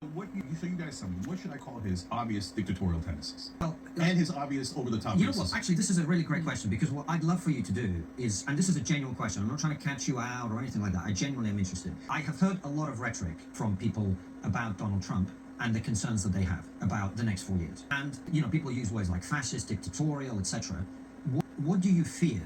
So you guys tell me, what should I call his obvious dictatorial tendencies Well, and his obvious over-the-top you know racism? what? Actually, this is a really great question, because what I'd love for you to do is, and this is a genuine question, I'm not trying to catch you out or anything like that. I genuinely am interested. I have heard a lot of rhetoric from people about Donald Trump and the concerns that they have about the next 4 years. And, you know, people use words like fascist, dictatorial, etc. What do you fear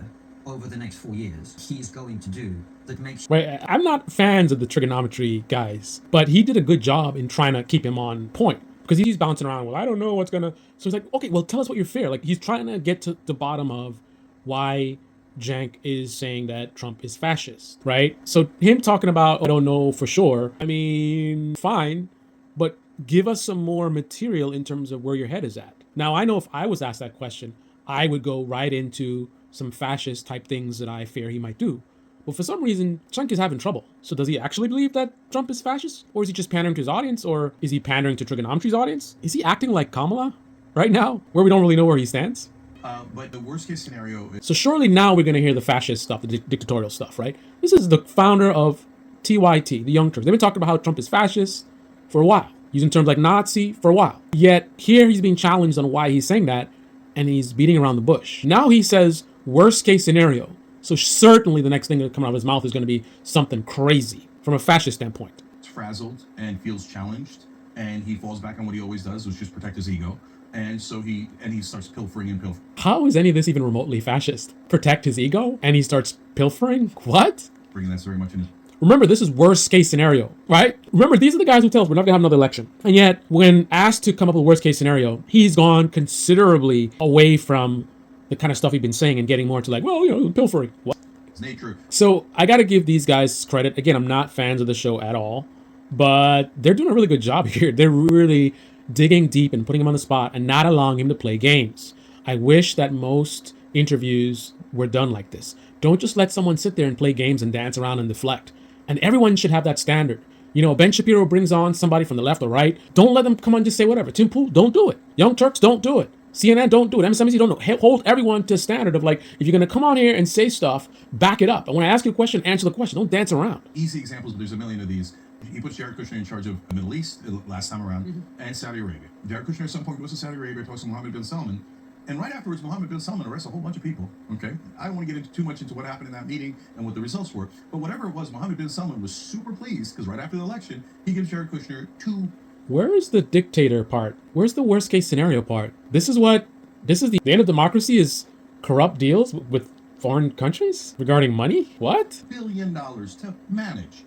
over the next 4 years he's going to do that makes... Right. I'm not fans of the trigonometry guys, but he did a good job in trying to keep him on point, because he's bouncing around. Well, I don't know what's gonna. So he's like, okay, well, tell us what your fear. Like, he's trying to get to the bottom of why Cenk is saying that Trump is fascist, right? So him talking about, I don't know for sure. I mean, fine, but give us some more material in terms of where your head is at. Now, I know if I was asked that question, I would go right into some fascist type things that I fear he might do. But for some reason, Cenk is having trouble. So does he actually believe that Trump is fascist? Or is he just pandering to his audience? Or is he pandering to trigonometry's audience? Is he acting like Kamala right now, where we don't really know where he stands? But the worst case scenario is... So surely now we're going to hear the fascist stuff, the dictatorial stuff, right? This is the founder of TYT, the Young Turks. They've been talking about how Trump is fascist for a while, using terms like Nazi for a while. Yet here he's being challenged on why he's saying that, and he's beating around the bush. Now he says, worst case scenario. So certainly the next thing that comes out of his mouth is going to be something crazy from a fascist standpoint. He's frazzled and feels challenged, and he falls back on what he always does, which is just protect his ego. And so he starts pilfering. How is any of this even remotely fascist? Protect his ego, and he starts pilfering? What? Bringing that very much in his... Remember, this is worst case scenario, right? Remember, these are the guys who tell us we're not gonna have another election. And yet, when asked to come up with worst case scenario, he's gone considerably away from the kind of stuff he's been saying and getting more into like, well, you know, pilfering. What? It's nature. So I got to give these guys credit. Again, I'm not fans of the show at all, but they're doing a really good job here. They're really digging deep and putting him on the spot and not allowing him to play games. I wish that most interviews were done like this. Don't just let someone sit there and play games and dance around and deflect. And everyone should have that standard. You know, Ben Shapiro brings on somebody from the left or right. Don't let them come on and just say whatever. Tim Pool, don't do it. Young Turks, don't do it. CNN, don't do it. MSNBC, don't do it. Hold everyone to a standard of like, if you're going to come on here and say stuff, back it up. And when I ask you a question, answer the question. Don't dance around. Easy examples, but there's a million of these. He puts Jared Kushner in charge of the Middle East last time around, and Saudi Arabia. Jared Kushner at some point goes to Saudi Arabia, talks to Mohammed bin Salman, and right afterwards, Mohammed bin Salman arrests a whole bunch of people, okay? I don't want to get into too much into what happened in that meeting and what the results were, but whatever it was, Mohammed bin Salman was super pleased, because right after the election, he gives Jared Kushner two... Where is the dictator part? Where's the worst case scenario part? This is the end of democracy is corrupt deals with foreign countries regarding money? What? $1 billion to manage.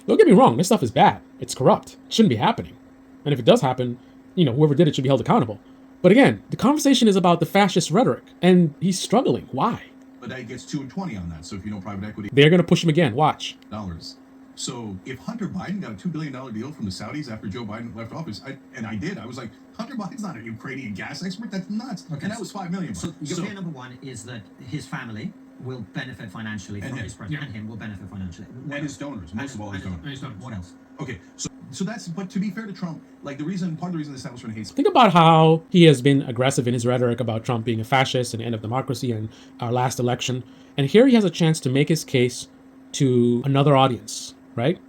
Don't get me wrong, this stuff is bad. It's corrupt. It shouldn't be happening. And if it does happen, you know, whoever did it should be held accountable. But again, the conversation is about the fascist rhetoric, and he's struggling. Why? But that gets 2 and 20 on that. So if you know private equity... They're going to push him again. Watch. Dollars. So if Hunter Biden got a $2 billion deal from the Saudis after Joe Biden left office, I was like, Hunter Biden's not a Ukrainian gas expert. That's nuts. Okay. And that was $5 million. So your fear number one is that his family will benefit financially from his president, and him will benefit financially. And his donors, most of all his donors. What else? Okay, so that's, but to be fair to Trump, like part of the reason the establishment hates... Think about how he has been aggressive in his rhetoric about Trump being a fascist and the end of democracy and our last election. And here he has a chance to make his case to another audience, right?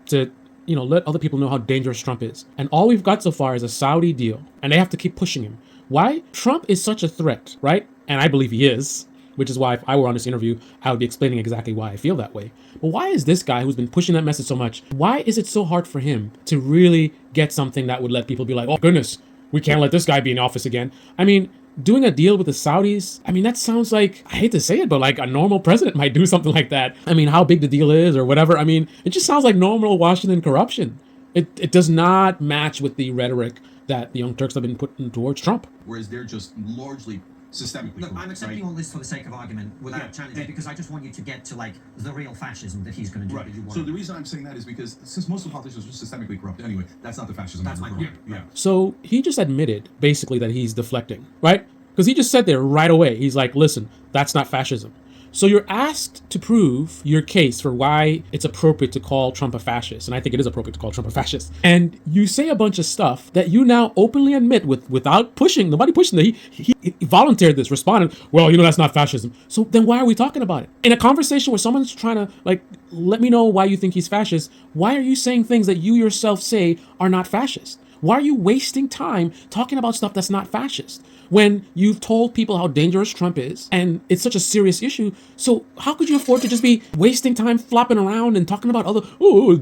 To you know, let other people know how dangerous Trump is. And all we've got so far is a Saudi deal, and they have to keep pushing him. Why? Trump is such a threat, right? And I believe he is, which is why if I were on this interview, I would be explaining exactly why I feel that way. But why is this guy who's been pushing that message so much, why is it so hard for him to really get something that would let people be like, oh goodness, we can't let this guy be in office again? I mean, doing a deal with the Saudis, I mean, that sounds like, I hate to say it, but like a normal president might do something like that. I mean, how big the deal is or whatever. I mean, it just sounds like normal Washington corruption. It does not match with the rhetoric that the Young Turks have been putting towards Trump. Whereas they're just largely systemically Look, corrupt, I'm accepting right? all this for the sake of argument without challenging, because I just want you to get to like the real fascism that he's going to do. Right. That you want. So the reason I'm saying that is because since most of the politicians are systemically corrupt anyway, that's not the fascism. That's my point. Yeah. So he just admitted basically that he's deflecting, right? Because he just said there right away, he's like, listen, that's not fascism. So you're asked to prove your case for why it's appropriate to call Trump a fascist. And I think it is appropriate to call Trump a fascist. And you say a bunch of stuff that you now openly admit without pushing, nobody pushing it. He volunteered this, responded, well, you know, that's not fascism. So then why are we talking about it? In a conversation where someone's trying to like let me know why you think he's fascist. Why are you saying things that you yourself say are not fascist? Why are you wasting time talking about stuff that's not fascist when you've told people how dangerous Trump is and it's such a serious issue? So how could you afford to just be wasting time flopping around and talking about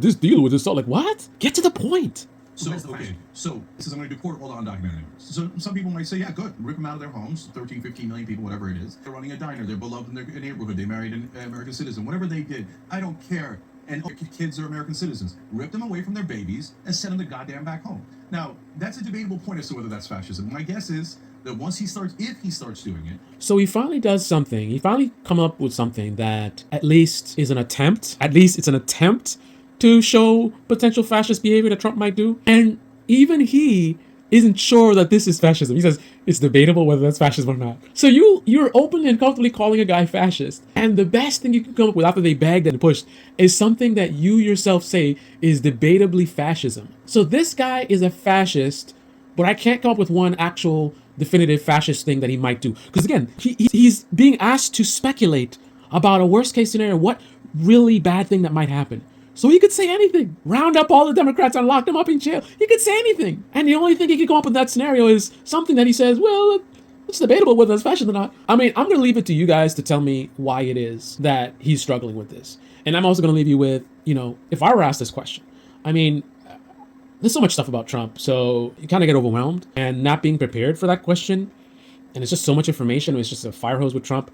this deal with this stuff? Like, what? Get to the point. So, okay, so this is, I'm going to do court hold on documentary. So some people might say, yeah, good, rip them out of their homes, 13, 15 million people, whatever it is. They're running a diner, they're beloved in their neighborhood, they married an American citizen, whatever they did, I don't care. And kids are American citizens. Rip them away from their babies and send them the goddamn back home. Now, that's a debatable point as to whether that's fascism. My guess is that once if he starts doing it. So he finally does something. He finally come up with something that at least is an attempt. At least it's an attempt to show potential fascist behavior that Trump might do. And even he isn't sure that this is fascism. He says it's debatable whether that's fascism or not. So you're openly and comfortably calling a guy fascist. And the best thing you can come up with after they begged and pushed is something that you yourself say is debatably fascism. So this guy is a fascist, but I can't come up with one actual definitive fascist thing that he might do. Because again, he's being asked to speculate about a worst case scenario, what really bad thing that might happen. So he could say anything. Round up all the Democrats and lock them up in jail. He could say anything. And the only thing he could come up with in that scenario is something that he says, well, it's debatable whether it's fascist or not. I mean, I'm going to leave it to you guys to tell me why it is that he's struggling with this. And I'm also going to leave you with, if I were asked this question, I mean, there's so much stuff about Trump, so you kind of get overwhelmed and not being prepared for that question. And it's just so much information. It's just a fire hose with Trump.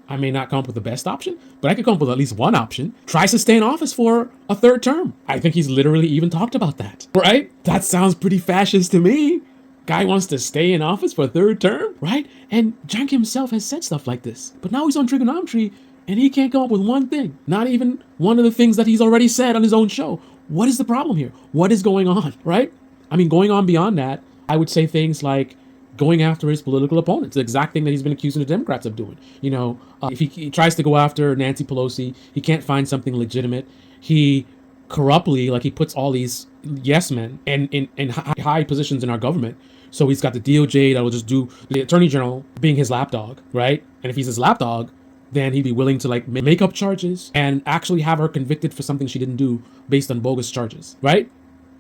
I may not come up with the best option, but I could come up with at least one option. Tries to stay in office for a third term. I think he's literally even talked about that, right? That sounds pretty fascist to me. Guy wants to stay in office for a third term, right? And Cenk himself has said stuff like this. But now he's on trigonometry and he can't come up with one thing. Not even one of the things that he's already said on his own show. What is the problem here? What is going on, right? I mean, going on beyond that, I would say things like going after his political opponents, the exact thing that he's been accusing the Democrats of doing. If he tries to go after Nancy Pelosi, he can't find something legitimate. He corruptly, he puts all these yes men in high positions in our government. So he's got the DOJ that will just do the Attorney General being his lapdog, right? And if he's his lapdog, then he'd be willing to make up charges and actually have her convicted for something she didn't do based on bogus charges, right?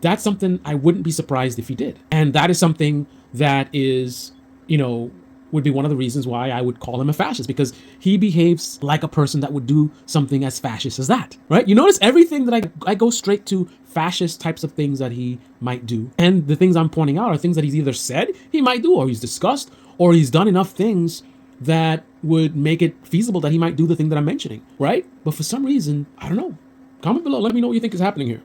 That's something I wouldn't be surprised if he did. And that is something that is, would be one of the reasons why I would call him a fascist, because he behaves like a person that would do something as fascist as that, right? You notice everything that I go straight to fascist types of things that he might do. And the things I'm pointing out are things that he's either said he might do, or he's discussed, or he's done enough things that would make it feasible that he might do the thing that I'm mentioning, right? But for some reason, I don't know. Comment below. Let me know what you think is happening here.